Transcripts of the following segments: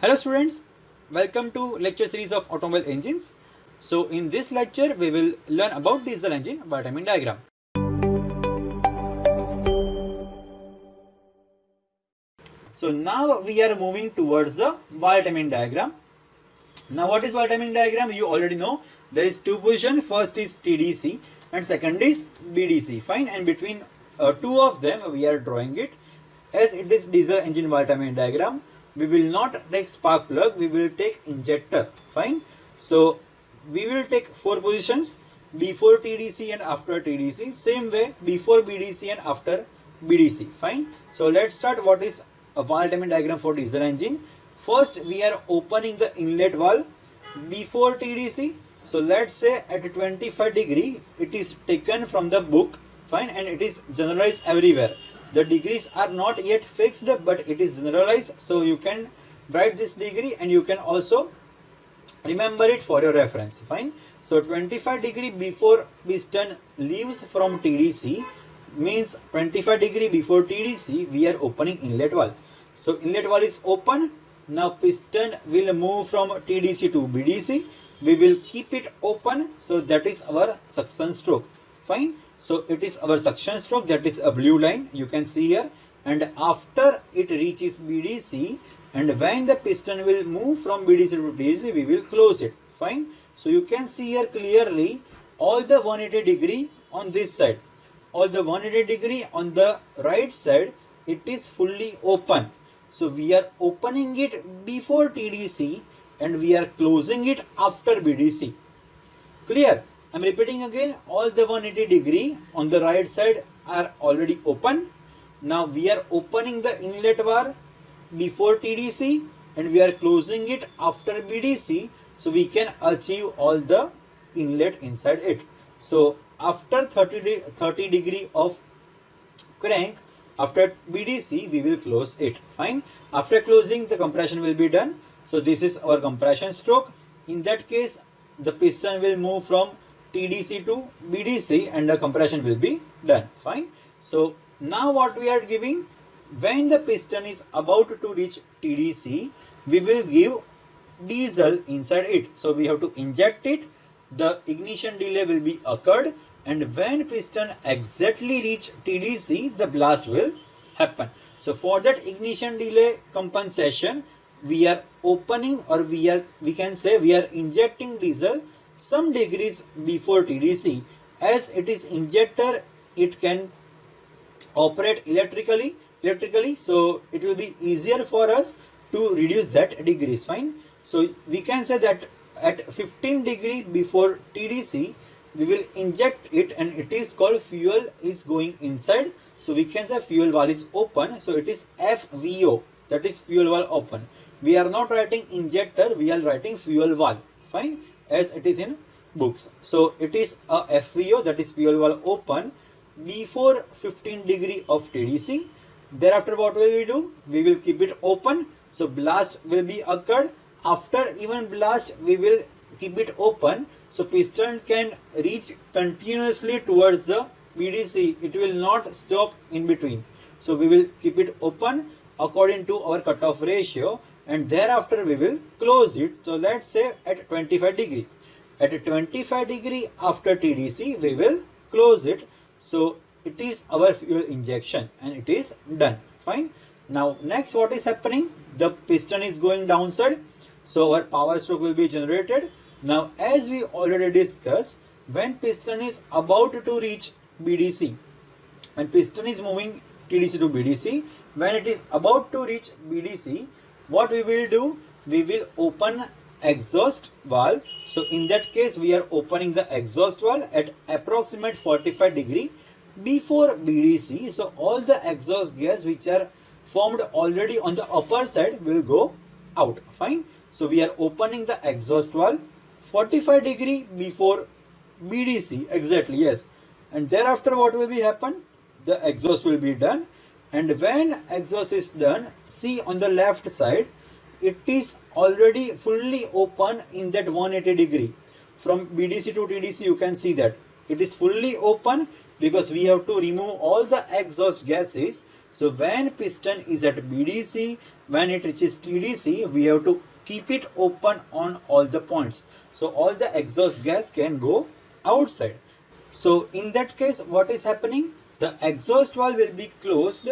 Hello students, welcome to lecture series of automobile engines. So in this lecture we will learn about diesel engine wire timing diagram. So now we are moving towards the wire timing diagram. Now what is wire timing diagram? You already know there is two position. First is TDC and second is BDC. Fine, and between two of them we are drawing it. As it is diesel engine wire timing diagram, we will not take spark plug, we will take injector. Fine, so we will take four positions before TDC and after TDC, same way before BDC and after BDC. Fine, so let's start. What is a wire timing diagram for diesel engine? First we are opening the inlet valve before TDC. So let's say at 25 degree it is taken from the book. Fine, and it is generalized everywhere. The degrees are not yet fixed, but it is generalized, so you can write this degree and you can also remember it for your reference. Fine, so 25 degree before piston leaves from TDC means 25 degree before TDC we are opening inlet valve. So inlet valve is open. Now piston will move from TDC to BDC. We will keep it open, so that is our suction stroke. Fine, so it is our suction stroke, that is a blue line you can see here, and after it reaches BDC and when the piston will move from BDC to TDC we will close it. Fine, so you can see here clearly all the 180 degree on this side, all the 180 degree on the right side, it is fully open. So we are opening it before TDC and we are closing it after BDC. Clear? I'm repeating again, all the 180 degree on the right side are already open. Now we are opening the inlet valve before TDC and we are closing it after BDC, so we can achieve all the inlet inside it. So after 30 degree of crank, after BDC we will close it. Fine, after closing the compression will be done. So this is our compression stroke. In that case the piston will move from TDC to BDC and the compression will be done. Fine, so now what we are giving, when the piston is about to reach TDC we will give diesel inside it. So we have to inject it, the ignition delay will be occurred, and when piston exactly reach TDC the blast will happen. So for that ignition delay compensation we are opening, or we can say we are injecting diesel some degrees before TDC. As it is injector, it can operate electrically, so it will be easier for us to reduce that degrees. Fine, so we can say that at 15 degree before TDC we will inject it and it is called fuel is going inside. So we can say fuel valve is open, so it is FVO, that is fuel valve open. We are not writing injector, we are writing fuel valve. Fine, as it is in books. So it is a FVO, that is fuel valve open before 15 degree of TDC. Thereafter what will we do? We will keep it open, so blast will be occurred. After even blast we will keep it open, so piston can reach continuously towards the BDC, it will not stop in between. So we will keep it open according to our cutoff ratio and thereafter we will close it. So let's say at 25 degree. At 25 degree after TDC we will close it. So it is our fuel injection and it is done. Fine. Now next what is happening? The piston is going downside, so our power stroke will be generated. Now as we already discussed, when piston is about to reach BDC, when piston is moving TDC to BDC, when it is about to reach BDC, what we will do? We will open exhaust valve. So in that case we are opening the exhaust valve at approximate 45 degree before BDC. So all the exhaust gas which are formed already on the upper side will go out. Fine, so we are opening the exhaust valve 45 degree before BDC exactly, yes, and thereafter what will be happen? The exhaust will be done, and when exhaust is done, see on the left side it is already fully open in that 180 degree. From BDC to TDC you can see that it is fully open because we have to remove all the exhaust gases. So when piston is at BDC when it reaches TDC, we have to keep it open on all the points. So all the exhaust gas can go outside. So in that case, what is happening? The exhaust valve will be closed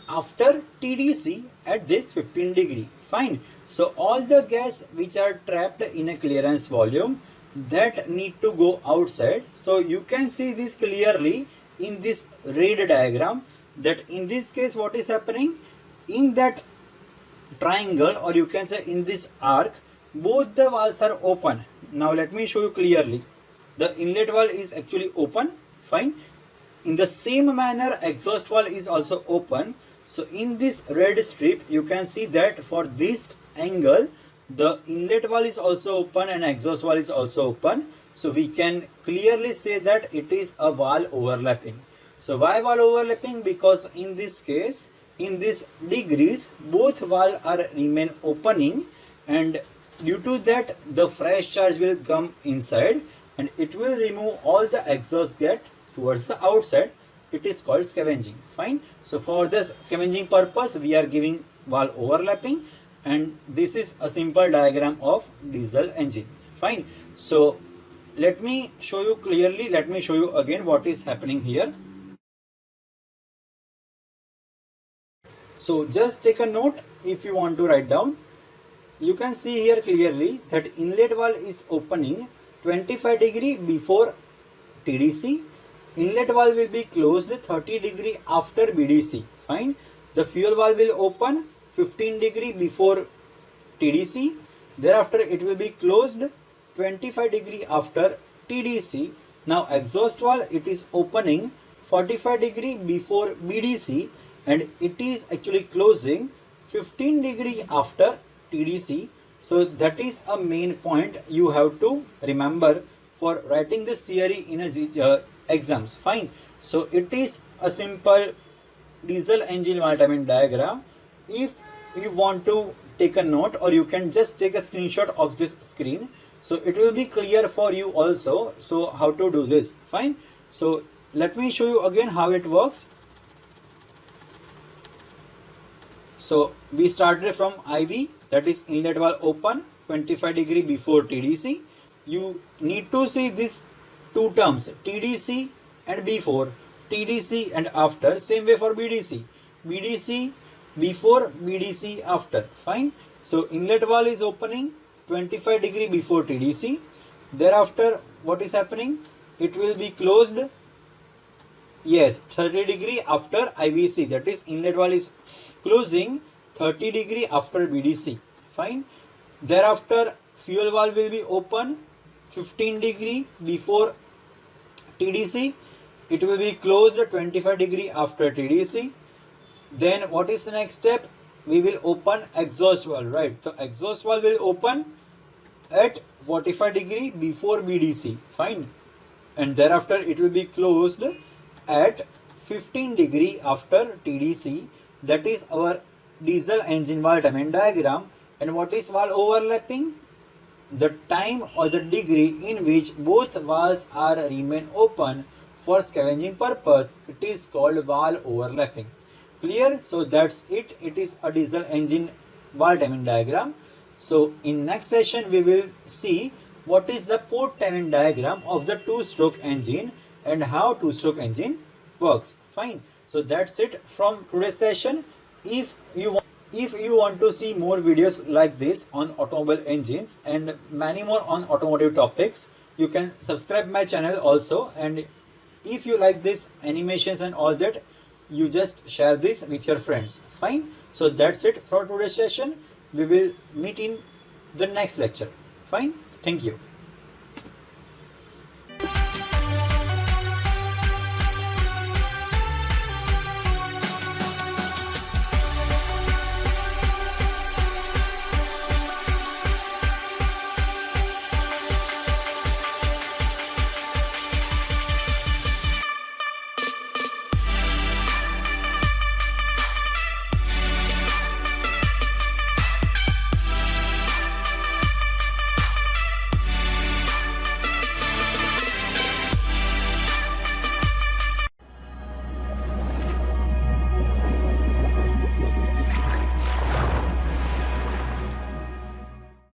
after TDC at this 15 degree. Fine. So all the gas which are trapped in a clearance volume that need to go outside. So you can see this clearly in this red diagram, that in this case what is happening, in that triangle, or you can say in this arc, both the valves are open. Now let me show you clearly. The inlet valve is actually open. Fine. In the same manner, exhaust valve is also open. So in this red strip, you can see that for this angle, the inlet valve is also open and exhaust valve is also open. So we can clearly say that it is a valve overlapping. So why valve overlapping? Because in this case, in this degrees, both valve are remain opening, and due to that the fresh charge will come inside and it will remove all the exhaust gas towards the outside. It is called scavenging. Fine. So for this scavenging purpose, we are giving valve overlapping, and this is a simple diagram of diesel engine. Fine. So let me show you clearly. Let me show you again what is happening here. So just take a note if you want to write down. You can see here clearly that inlet valve is opening 25 degree before TDC. Inlet valve will be closed 30 degree after BDC. Fine. The fuel valve will open 15 degree before TDC. Thereafter it will be closed 25 degree after TDC. Now exhaust valve, it is opening 45 degree before BDC and it is actually closing 15 degree after TDC. So that is a main point you have to remember for writing this theory in a exams. Fine. So it is a simple diesel engine valve timing diagram. If you want to take a note, or you can just take a screenshot of this screen, so it will be clear for you also. So how to do this. Fine. So let me show you again how it works. So we started from IV, that is inlet valve open 25 degree before TDC. You need to see these two terms, TDC and before, TDC and after. Same way for BDC, BDC before, BDC after. Fine. So inlet valve is opening 25 degree before TDC. Thereafter what is happening? It will be closed, yes, 30 degree after IVC, that is inlet valve is closing 30 degree after BDC. Fine. Thereafter fuel valve will be open 15 degree before TDC. It will be closed 25 degree after TDC. Then what is the next step? We will open exhaust valve, right? So exhaust valve will open at 45 degree before BDC. Fine. And thereafter it will be closed at 15 degree after TDC. That is our diesel engine valve timing diagram. And what is valve overlapping? The time or the degree in which both valves are remain open for scavenging purpose, it is called valve overlapping. Clear? So that's it. It is a diesel engine valve timing diagram. So in next session we will see what is the port timing diagram of the two-stroke engine and how two-stroke engine works. Fine. So that's it from today's session. If you want to see more videos like this on automobile engines and many more on automotive topics, you can subscribe my channel also. And if you like this animations and all that, you just share this with your friends. Fine. So that's it for today's session. We will meet in the next lecture. Fine. Thank you.